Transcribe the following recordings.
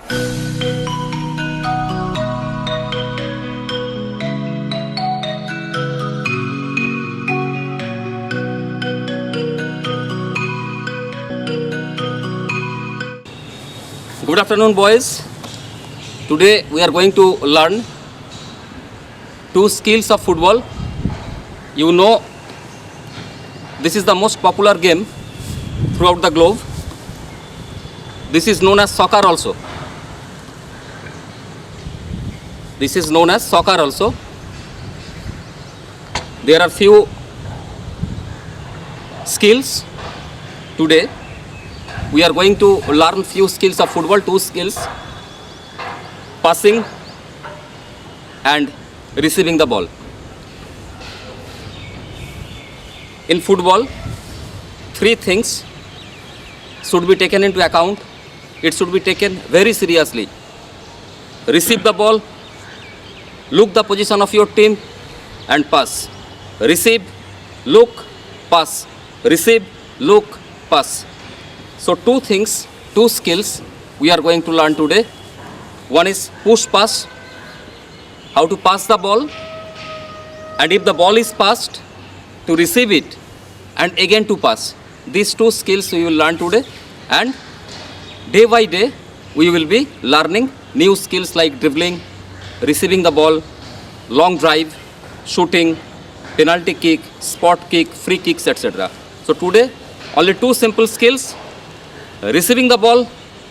Good afternoon, boys. Today we are going to learn two skills of football. You know, this is the most popular game throughout the globe. This is known as soccer also. This is known as soccer also. There are few skills today. We are going to learn few skills of football, two skills: passing and receiving the ball. In football, three things should be taken into account. It should be taken very seriously. Receive the ball, look the position of your team and pass. Receive, look, pass. Receive, look, pass. So two things, two skills we are going to learn today. One is push pass, how to pass the ball, and if the ball is passed, to receive it and again to pass. These two skills we will learn today, and day by day we will be learning new skills like dribbling, receiving the ball, long drive, shooting, penalty kick, spot kick, free kicks, etc. So today only two simple skills: receiving the ball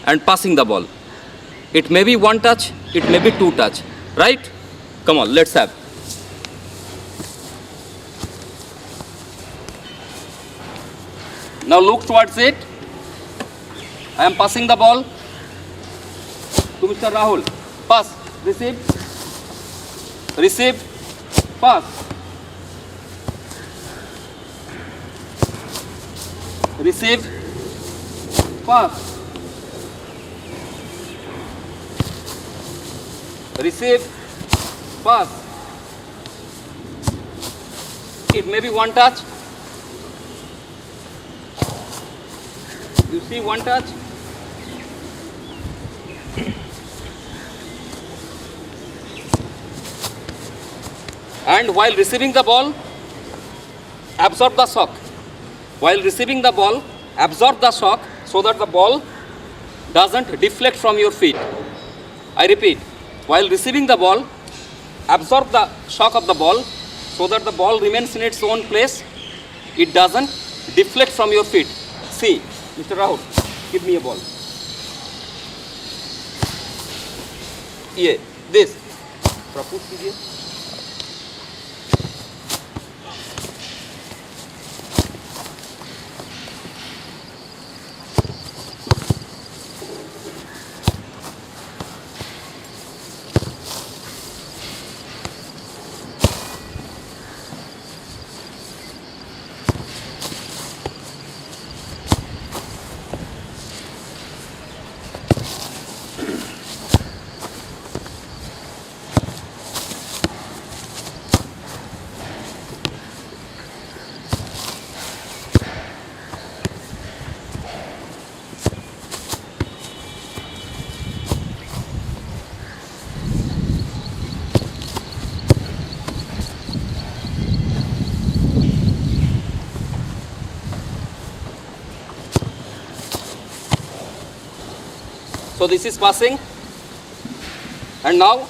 and passing the ball. It may be one touch, it may be two touch, right? Come on, let's have. Now look towards it. I am passing the ball to Mr. Rahul. Pass, receive, receive, pass. Receive, pass. Receive, pass. It may be one touch. You see one touch. And while receiving the ball, absorb the shock. While receiving the ball, absorb the shock so that the ball doesn't deflect from your feet. I repeat, while receiving the ball, absorb the shock of the ball so that the ball remains in its own place. It doesn't deflect from your feet. See, Mr. Rahul, give me a ball. ये, this. थोड़ा push कीजिए. So this is passing, and now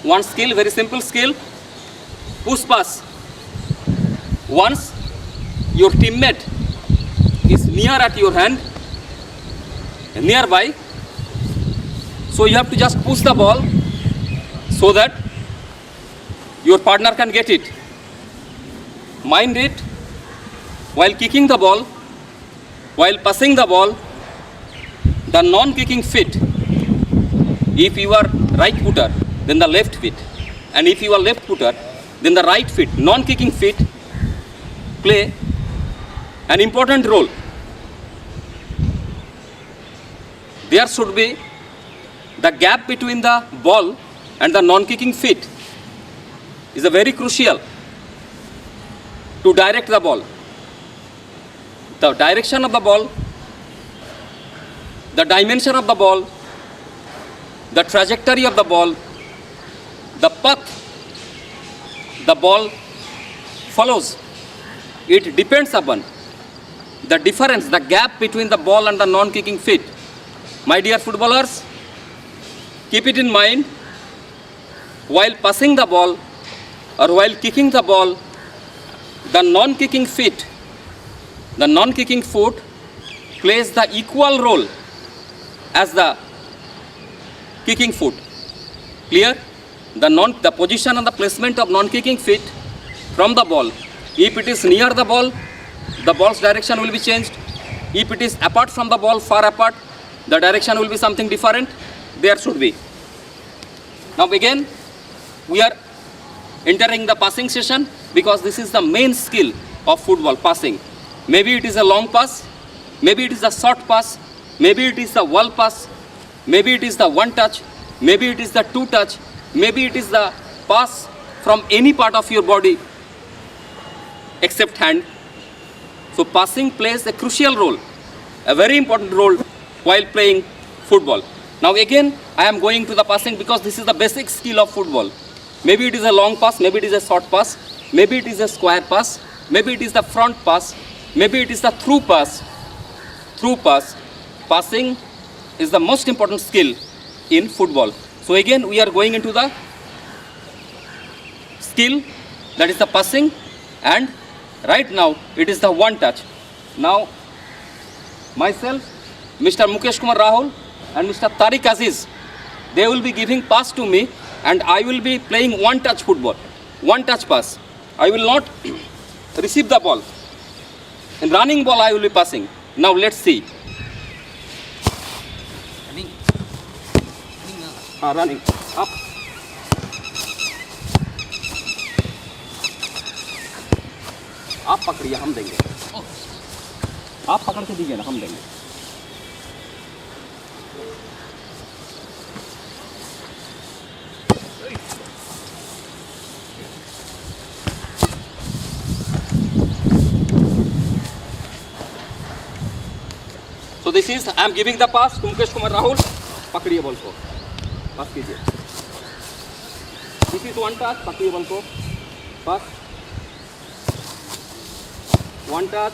one skill, very simple skill, push pass. Once your teammate is near at your hand, nearby, so you have to just push the ball so that your partner can get it. Mind it, while kicking the ball, while passing the ball, the non-kicking feet, if you are right footer, then the left feet, and if you are left footer, then the right feet, non-kicking feet play an important role. There should be the gap between the ball and the non-kicking feet is a very crucial to direct the ball. The direction of the ball, the dimension of the ball, the trajectory of the ball, the path the ball follows, it depends upon the difference, the gap between the ball and the non-kicking feet. My dear footballers, keep it in mind, while passing the ball or while kicking the ball, the non-kicking feet, the non-kicking foot plays the equal role as the kicking foot. Clear? The position and the placement of non-kicking feet from the ball. If it is near the ball's direction will be changed. If it is apart from the ball, far apart, the direction will be something different. There should be. Now again, we are entering the passing session because this is the main skill of football, passing. Maybe it is a long pass, maybe it is a short pass, maybe it is the wall pass, maybe it is the one touch, maybe it is the two touch, maybe it is the pass from any part of your body except hand. So passing plays a crucial role, a very important role while playing football. Now again, I am going to the passing because this is the basic skill of football. Maybe it is a long pass, maybe it is a short pass, maybe it is a square pass, maybe it is the front pass, maybe it is the through pass. Through pass. Passing is the most important skill in football. So again, we are going into the skill, that is the passing, and right now it is the one touch. Now myself, Mr. Mukesh Kumar Rahul and Mr. Tariq Aziz, they will be giving pass to me and I will be playing one touch football, one touch pass. I will not receive the ball. In running ball I will be passing. Now let's see. Running up. आप पकड़िए, हम देंगे. आप पकड़ के दीजिए ना, हम देंगे. So this is, I am giving the pass to Mukesh Kumar Rahul. पकड़िए बॉल को, पास कीजिए. This is one touch, पकड़िए बॉल को, पास. One touch.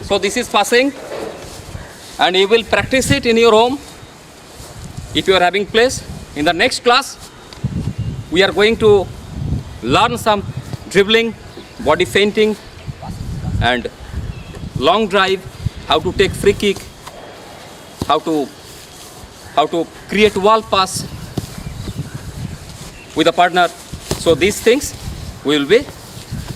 So this is passing and you will practice it in your home if you are having place. In the next class, we are going to learn some dribbling, body feinting and long drive, how to take free kick, how to create wall pass with a partner. So these things we will be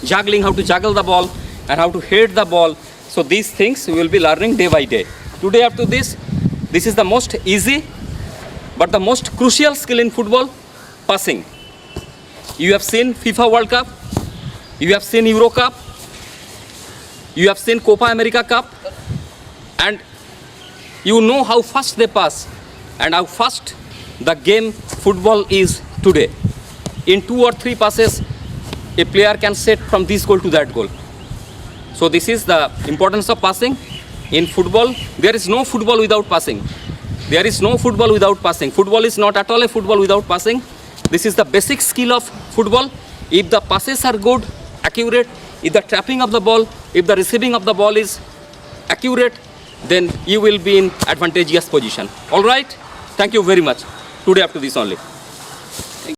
juggling, how to juggle the ball and how to hit the ball. So these things we will be learning day by day. Today after this is the most easy but the most crucial skill in football, passing. You have seen FIFA World Cup, you have seen Euro Cup, you have seen Copa America Cup, and you know how fast they pass and how fast the game football is today. In 2 or 3 passes, a player can set from this goal to that goal. So this is the importance of passing in football. There is no football without passing. There is no football without passing. Football is not at all a football without passing. This is the basic skill of football. If the passes are good, accurate, if the trapping of the ball, if the receiving of the ball is accurate, then you will be in advantageous position. All right? Thank you very much. Today up to this only.